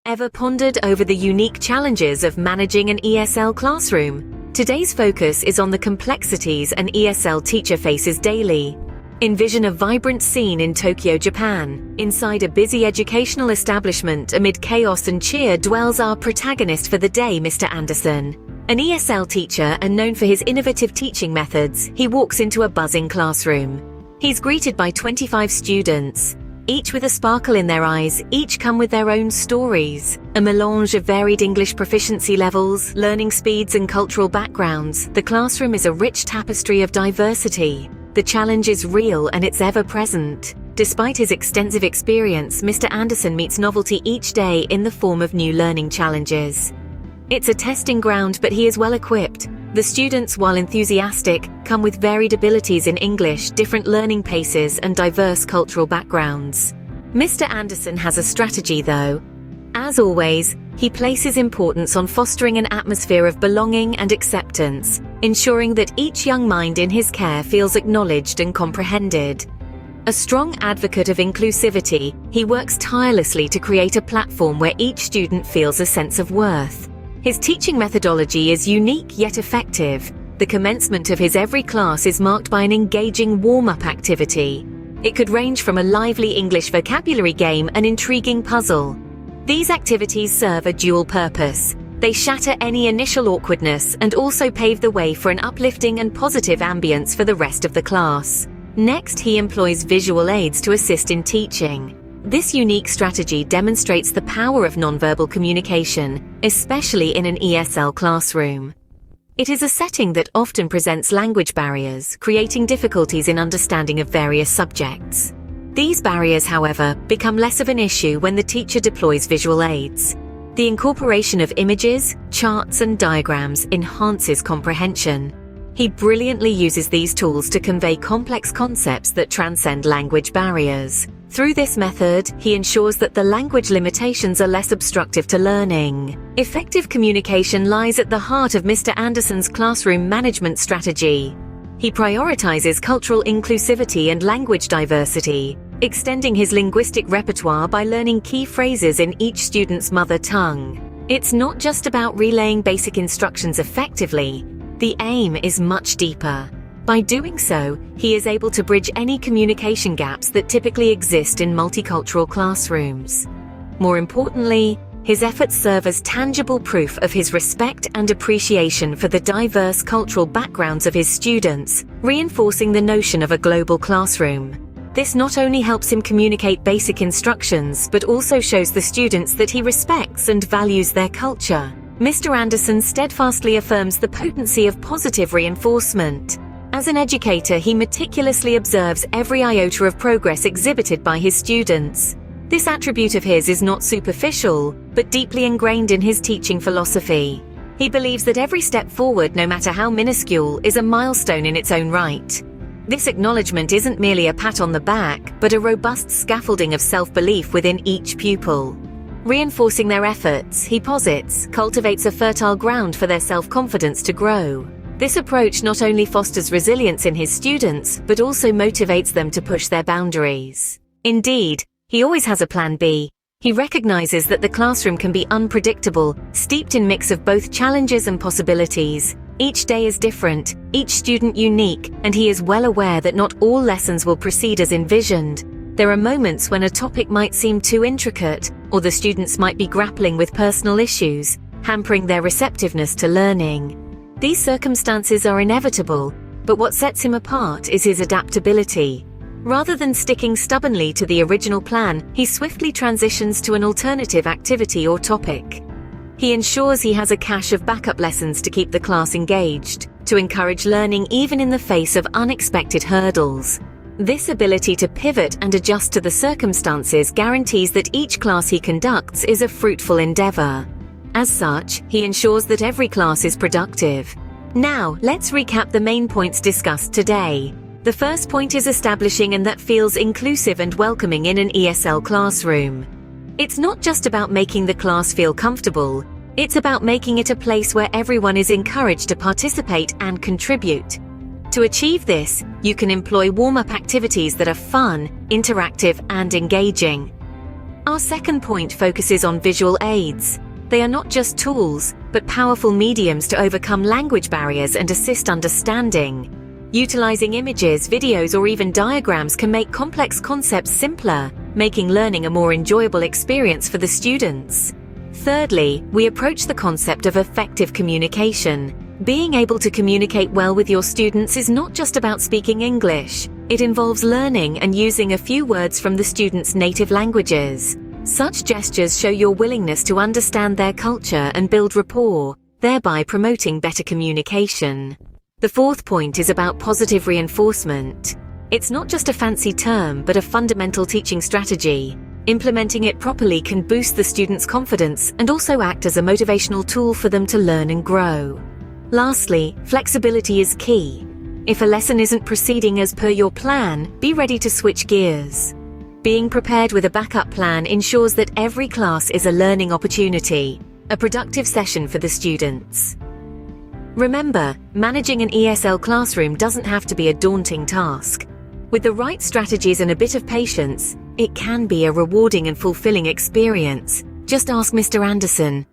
Ever pondered over the unique challenges of managing an ESL classroom? Today's focus is on the complexities an ESL teacher faces daily. Envision a vibrant scene in Tokyo, Japan. Inside a busy educational establishment amid chaos and cheer dwells our protagonist for the day, Mr. Anderson. An ESL teacher and known for his innovative teaching methods, he walks into a buzzing classroom. He's greeted by 25 students, each with a sparkle in their eyes, each come with their own stories. A melange of varied English proficiency levels, learning speeds and cultural backgrounds, the classroom is a rich tapestry of diversity. The challenge is real and it's ever present. Despite his extensive experience, Mr. Anderson meets novelty each day in the form of new learning challenges. It's a testing ground, but he is well equipped. The students, while enthusiastic, come with varied abilities in English, different learning paces, and diverse cultural backgrounds. Mr. Anderson has a strategy, though. As always, he places importance on fostering an atmosphere of belonging and acceptance, ensuring that each young mind in his care feels acknowledged and comprehended. A strong advocate of inclusivity, he works tirelessly to create a platform where each student feels a sense of worth. His teaching methodology is unique yet effective. The commencement of his every class is marked by an engaging warm-up activity. It could range from a lively English vocabulary game, an intriguing puzzle. These activities serve a dual purpose. They shatter any initial awkwardness and also pave the way for an uplifting and positive ambience for the rest of the class. Next, he employs visual aids to assist in teaching. This unique strategy demonstrates the power of nonverbal communication, especially in an ESL classroom. It is a setting that often presents language barriers, creating difficulties in understanding of various subjects. These barriers, however, become less of an issue when the teacher deploys visual aids. The incorporation of images, charts, and diagrams enhances comprehension. He brilliantly uses these tools to convey complex concepts that transcend language barriers. Through this method, he ensures that the language limitations are less obstructive to learning. Effective communication lies at the heart of Mr. Anderson's classroom management strategy. He prioritizes cultural inclusivity and language diversity, extending his linguistic repertoire by learning key phrases in each student's mother tongue. It's not just about relaying basic instructions effectively. The aim is much deeper. By doing so, he is able to bridge any communication gaps that typically exist in multicultural classrooms. More importantly, his efforts serve as tangible proof of his respect and appreciation for the diverse cultural backgrounds of his students, reinforcing the notion of a global classroom. This not only helps him communicate basic instructions, but also shows the students that he respects and values their culture. Mr. Anderson steadfastly affirms the potency of positive reinforcement. As an educator, he meticulously observes every iota of progress exhibited by his students. This attribute of his is not superficial, but deeply ingrained in his teaching philosophy. He believes that every step forward, no matter how minuscule, is a milestone in its own right. This acknowledgement isn't merely a pat on the back, but a robust scaffolding of self-belief within each pupil. Reinforcing their efforts, he posits, cultivates a fertile ground for their self-confidence to grow. This approach not only fosters resilience in his students, but also motivates them to push their boundaries. Indeed, he always has a plan B. He recognizes that the classroom can be unpredictable, steeped in mix of both challenges and possibilities. Each day is different, each student unique, and he is well aware that not all lessons will proceed as envisioned. There are moments when a topic might seem too intricate, or the students might be grappling with personal issues, hampering their receptiveness to learning. These circumstances are inevitable, but what sets him apart is his adaptability. Rather than sticking stubbornly to the original plan, he swiftly transitions to an alternative activity or topic. He ensures he has a cache of backup lessons to keep the class engaged, to encourage learning even in the face of unexpected hurdles. This ability to pivot and adjust to the circumstances guarantees that each class he conducts is a fruitful endeavor. As such, he ensures that every class is productive. Now, let's recap the main points discussed today. The first point is establishing and that feels inclusive and welcoming in an ESL classroom. It's not just about making the class feel comfortable, it's about making it a place where everyone is encouraged to participate and contribute. To achieve this, you can employ warm-up activities that are fun, interactive, and engaging. Our second point focuses on visual aids. They are not just tools, but powerful mediums to overcome language barriers and assist understanding. Utilizing images, videos, or even diagrams can make complex concepts simpler, making learning a more enjoyable experience for the students. Thirdly, we approach the concept of effective communication. Being able to communicate well with your students is not just about speaking English. It involves learning and using a few words from the students' native languages. Such gestures show your willingness to understand their culture and build rapport, thereby promoting better communication. The fourth point is about positive reinforcement. It's not just a fancy term, but a fundamental teaching strategy. Implementing it properly can boost the students' confidence and also act as a motivational tool for them to learn and grow. Lastly, flexibility is key. If a lesson isn't proceeding as per your plan, be ready to switch gears. Being prepared with a backup plan ensures that every class is a learning opportunity, a productive session for the students. Remember, managing an ESL classroom doesn't have to be a daunting task. With the right strategies and a bit of patience, it can be a rewarding and fulfilling experience. Just ask Mr. Anderson.